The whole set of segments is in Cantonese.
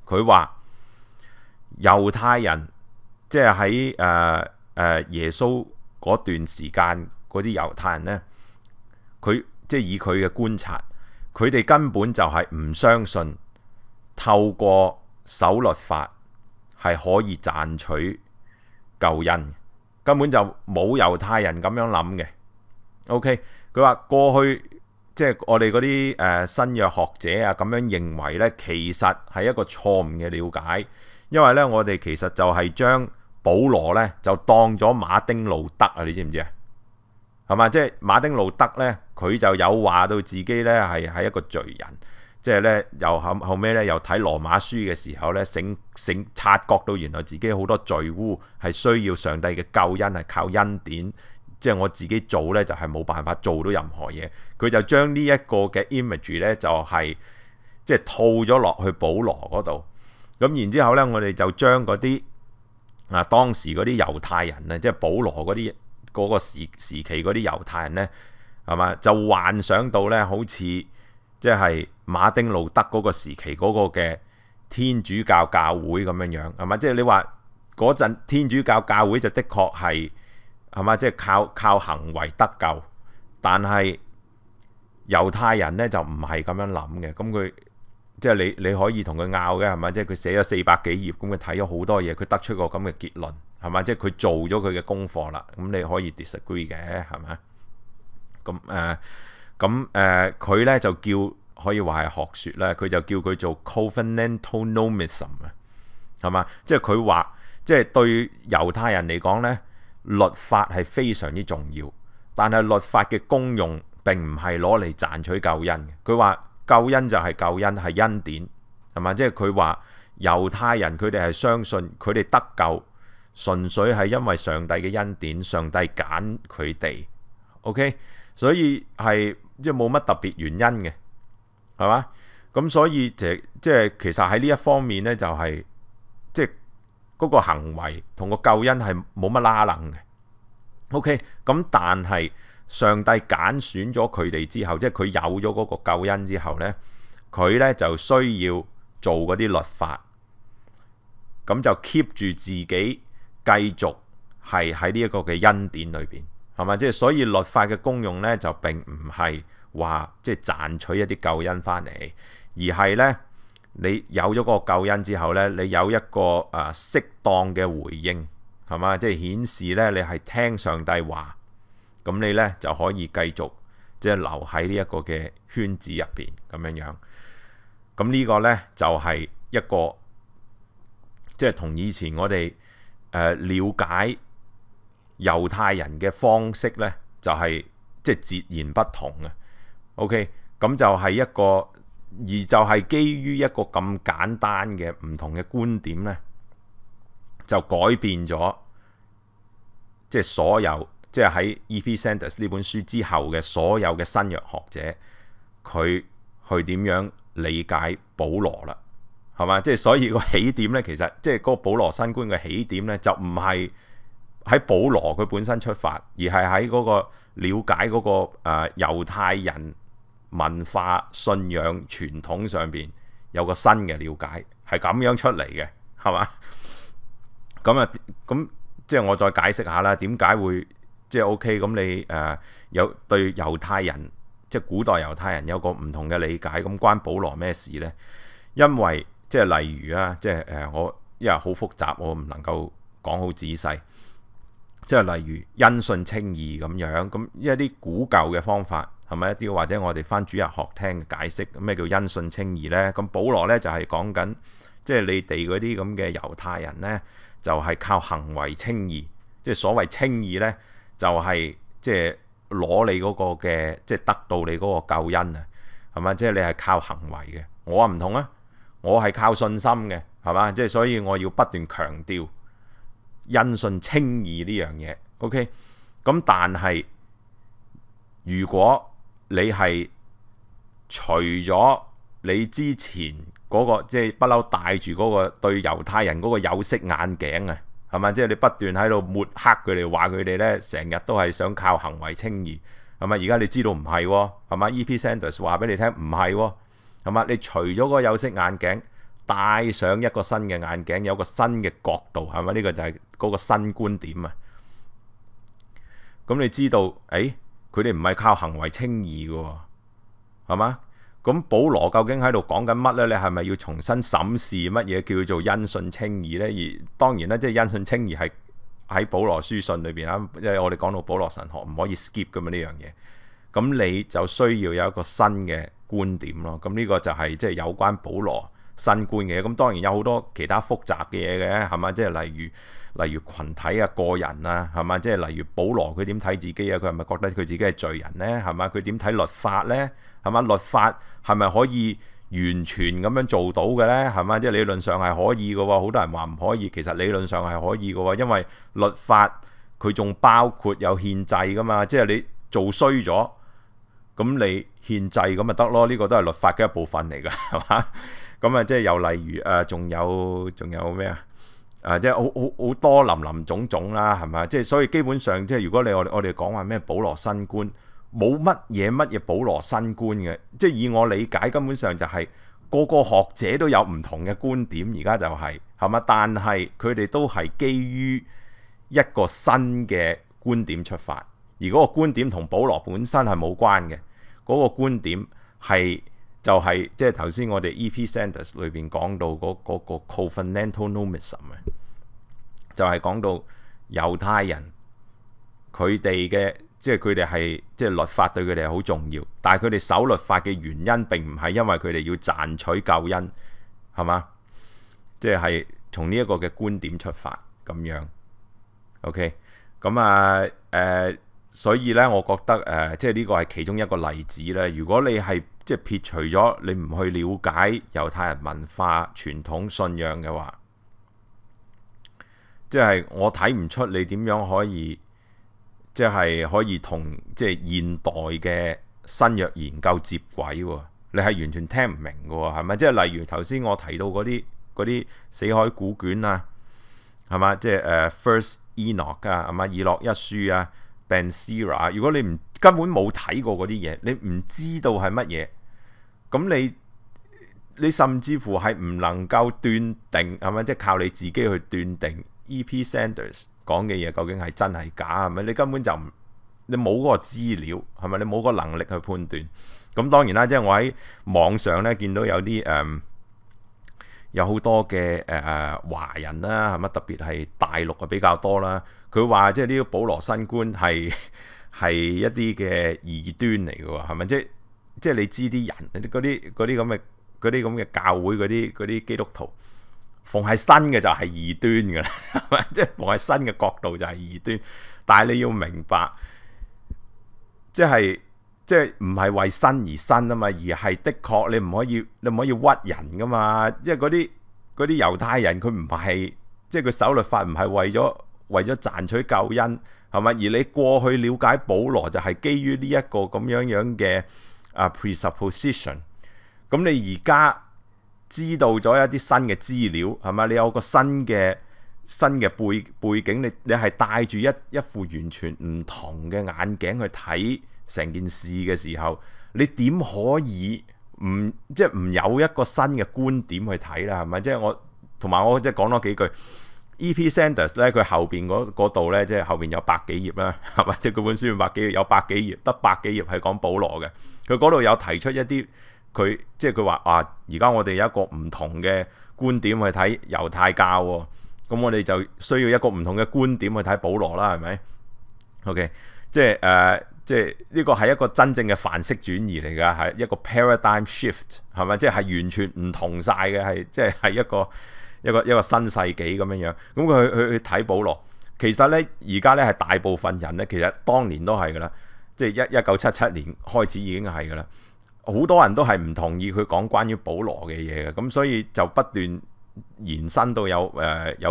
佢話猶太人即係喺耶穌嗰段時間嗰啲猶太人呢，佢即係以佢嘅觀察，佢哋根本就係唔相信透過守律法係可以賺取救恩，根本就冇猶太人咁樣諗嘅。OK， 佢話過去即係我哋嗰啲新約學者啊咁樣認為呢，其實係一個錯誤嘅了解，因為呢，我哋其實就係將保羅呢就當咗馬丁路德啊，你知唔知啊？係嘛？即係馬丁路德呢，佢就有話到自己呢係一個罪人，即係呢，又後尾呢又睇羅馬書嘅時候呢，察覺到原來自己好多罪污係需要上帝嘅救恩，係靠恩典。即係我自己做呢，就係冇辦法做到任何嘢。佢就將呢一個嘅 image 呢，就係即係套咗落去保羅嗰度。咁然之後呢，我哋就將嗰啲當時嗰啲猶太人啊，即係保羅嗰個時期嗰啲猶太人呢，係嘛，就幻想到呢，好似即係馬丁路德嗰個時期嗰個嘅天主教教會咁樣樣，係嘛？即係你話嗰陣天主教教會就的確係嘛，即係靠行為得救，但係猶太人呢就唔係咁樣諗嘅。咁佢即係你可以同佢拗嘅，係嘛？即係佢寫咗400幾頁，咁佢睇咗好多嘢，佢得出個咁嘅結論，係嘛？即係佢做咗佢嘅功課啦。咁你可以 disagree 嘅，係咪？佢呢就叫可以話係學説啦，佢就叫佢做 covenantal nomism 啊，係嘛？即係佢話，即係對猶太人嚟講呢，律法係非常之重要，但係律法嘅功用並唔係攞嚟賺取救恩。佢話救恩就係救恩，係恩典，係嘛？即係佢話猶太人佢哋係相信佢哋得救純粹係因為上帝嘅恩典，上帝揀佢哋。OK， 所以係即係冇乜特別原因嘅，係嘛？咁所以即係其實喺呢一方面呢，就係即係嗰個行為同個救恩係冇乜拉楞嘅。OK， 咁但係上帝揀選咗佢哋之後，即係佢有咗嗰個救恩之後呢，佢呢就需要做嗰啲律法，咁就 keep 住自己繼續係喺呢一個嘅恩典裏邊，係嘛？即係所以律法嘅功用呢，就並唔係話即係賺取一啲救恩翻嚟，而係呢，你有咗嗰個救恩之後呢，你有一個適當嘅回應，係嘛？即係顯示呢，你係聽上帝話，咁你呢就可以繼續即係留喺呢一個嘅圈子入邊咁樣樣。咁呢個呢，就係一個即係同以前我哋了解猶太人嘅方式呢，就係即係截然不同嘅。OK， 咁就係一個，而就係基於一個咁簡單嘅唔同嘅觀點呢，就改變咗即係所有即係喺 E.P. Sanders 呢本書之後嘅所有嘅新約學者，佢去點樣理解保羅啦，係嘛？即係所以個起點呢，其實即係嗰個保羅新觀嘅起點呢，就唔係喺保羅佢本身出發，而係喺嗰個了解嗰個猶太人文化信仰傳統上邊有個新嘅了解，係咁樣出嚟嘅，係嘛？咁即係我再解釋下啦，點解會即係 OK？咁你有對猶太人即係古代猶太人有個唔同嘅理解，咁關保羅咩事呢？因為即係例如啊，即係我因為好複雜，我唔能夠講好仔細。即係例如因信稱義咁樣，咁一啲古舊嘅方法係咪一啲，或者我哋返主日學聽解釋咩叫因信稱義呢？咁保羅呢，就係講緊，即係你哋嗰啲咁嘅猶太人呢，就係靠行為稱義。即係所謂稱義呢，就係即係攞你嗰個嘅，即係得到你嗰個救恩啊，係咪？即係你係靠行為嘅，我唔同啊，我係靠信心嘅，係嘛？即係所以我要不斷強調因信稱義呢樣嘢 ，OK？ 咁但係如果你係除咗你之前嗰個即係不嬲戴住嗰個對猶太人嗰個有色眼鏡啊，係咪？即係你不斷喺度抹黑佢哋，話佢哋咧成日都係想靠行為稱義，係咪？而家你知道唔係喎，係嘛？E.P. Sanders 話俾你聽唔係喎，係嘛？你除咗個有色眼鏡，戴上一個新嘅眼鏡，有個新嘅角度，係咪？呢個就係嗰個新觀點啊！咁你知道，佢哋唔係靠行為稱義嘅喎，係嘛？咁保羅究竟喺度講緊乜呢？你係咪要重新審視乜嘢叫做因信稱義呢？而當然啦，即係因信稱義係喺保羅書信裏邊啊，因為我哋講到保羅神學唔可以 skip 㗎嘛呢樣嘢。咁你就需要有一個新嘅觀點咯。咁呢個就係即係有關保羅新觀嘅嘢。咁當然有好多其他複雜嘅嘢嘅，係嘛？即係例如群體啊、個人啊，係嘛？即係例如保羅佢點睇自己啊？佢係咪覺得佢自己係罪人呢？係嘛？佢點睇律法呢？係嘛？律法係咪可以完全咁樣做到嘅呢？係嘛？即係理論上係可以嘅喎。好多人話唔可以，其實理論上係可以嘅喎。因為律法佢仲包括有憲制噶嘛。即係你做衰咗，咁你憲制咁咪得咯？呢個都係律法嘅一部分嚟㗎，係嘛？咁啊，即係又例如仲有咩啊？即係好多林林總總啦，係咪？即係所以基本上，即係如果我哋講話咩保羅新觀，冇乜嘢保羅新觀嘅。即係以我理解，根本上就係個個學者都有唔同嘅觀點，而家就係嘛？但係佢哋都係基於一個新嘅觀點出發，而嗰個觀點同保羅本身係冇關嘅。嗰個觀點就係即係頭先我哋 E.P. Sanders 裏邊講到嗰個 covenantal nomism 啊，就係講到猶太人佢哋嘅即係佢哋係即係律法對佢哋係好重要，但係佢哋守律法嘅原因並唔係因為佢哋要賺取救恩，係嘛？即係從呢一個嘅觀點出發咁樣。OK， 咁所以咧，我覺得即係呢個係其中一個例子咧。如果你係即係撇除咗你唔去了解猶太人文化、傳統信仰嘅話，即係我睇唔出你點樣可以即係可以同即係現代嘅新約研究接軌喎。你係完全聽唔明嘅喎，係咪？即係例如頭先我提到嗰啲死海古卷啊，係嘛？即係First Enoch 啊，係嘛？以諾一書啊。Ben Sira， 如果你根本冇睇過嗰啲嘢，你唔知道係乜嘢，咁你甚至乎係唔能夠斷定，係咪？即係靠你自己去斷定 E.P. Sanders 講嘅嘢究竟係真係假，係咪？你根本就你冇嗰個資料，係咪？你冇個能力去判斷。咁當然啦，即係我喺網上咧見到有啲有好多嘅華人啦，係咪？特別係大陸啊比較多啦。佢話即係呢個保羅新觀係一啲嘅異端嚟嘅喎，係咪？即係你知啲人嗰啲咁嘅教會嗰啲基督徒，逢係新嘅就係異端㗎啦，係咪？即係逢係新嘅角度就係異端。但係你要明白，即係唔係為新而新啊嘛，而係的確你唔可以屈人噶嘛。因為嗰啲猶太人佢唔係即係佢守律法唔係為咗賺取救恩，係咪？而你過去了解保羅就係基於呢一個咁樣嘅presupposition。咁你而家知道咗一啲新嘅資料，係咪？你有個新嘅背景，你係帶住一副完全唔同嘅眼鏡去睇成件事嘅時候，你點可以唔有一個新嘅觀點去睇啦？係咪？即係我同埋我即係講多幾句。E.P. Sanders 咧，佢後邊嗰度咧，即係後邊有百幾頁啦，係咪？即係佢本書百幾頁，有百幾頁，得百幾頁係講保羅嘅。佢嗰度有提出一啲即係佢話而家我哋有一個唔同嘅觀點去睇猶太教喎，咁我哋就需要一個唔同嘅觀點去睇保羅啦，係咪 ？OK， 即係呢個係一個真正嘅範式轉移嚟㗎，係一個 paradigm shift， 係咪？即係完全唔同晒嘅，係即係一個新世紀咁樣樣。咁佢去睇保羅，其實咧而家咧係大部分人咧，其實當年都係㗎啦，即係1977年開始已經係㗎啦。好多人都係唔同意佢講關於保羅嘅嘢嘅，咁所以就不斷延伸到有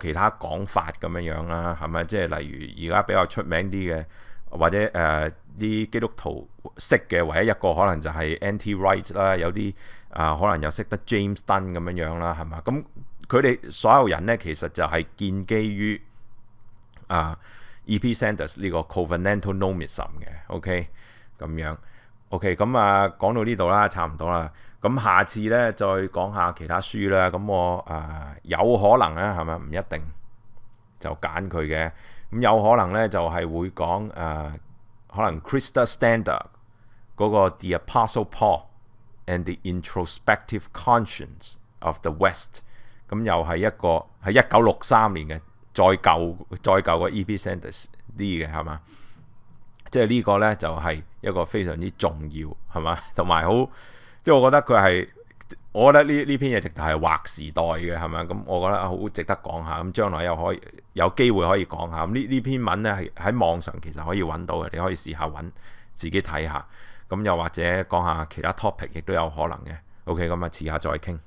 其他講法咁樣樣啦，係咪？即係例如而家比較出名啲嘅，或者啲基督徒識嘅唯一一個可能就係 N.T. Wright 啦，有啲可能又識得 James Dunn 咁樣樣啦，係嘛？咁佢哋所有人咧，其實就係建基於E.P. Sanders 呢個 covenantal nomism 嘅 ，OK 咁樣。OK，咁啊講到呢度啦，差唔多啦。咁下次咧再講下其他書啦。咁我有可能咧係咪唔一定就揀佢嘅。咁有可能咧就係會講可能 Krista Stannard 嗰個 The Apostle Paul and the Introspective Conscience of the West。咁又係一個係1963年嘅，再舊個 E.P. Sanders 啲嘅係嘛？即係呢個咧就係一個非常之重要係嘛，同埋好即係我覺得佢係，我覺得呢篇嘢直頭係劃時代嘅係咪？咁我覺得好值得講下，咁將來又可以有機會可以講下。咁呢篇文咧係喺網上其實可以揾到嘅，你可以試下揾自己睇下。咁又或者講下其他 topic 亦都有可能嘅。OK，咁啊遲下再傾。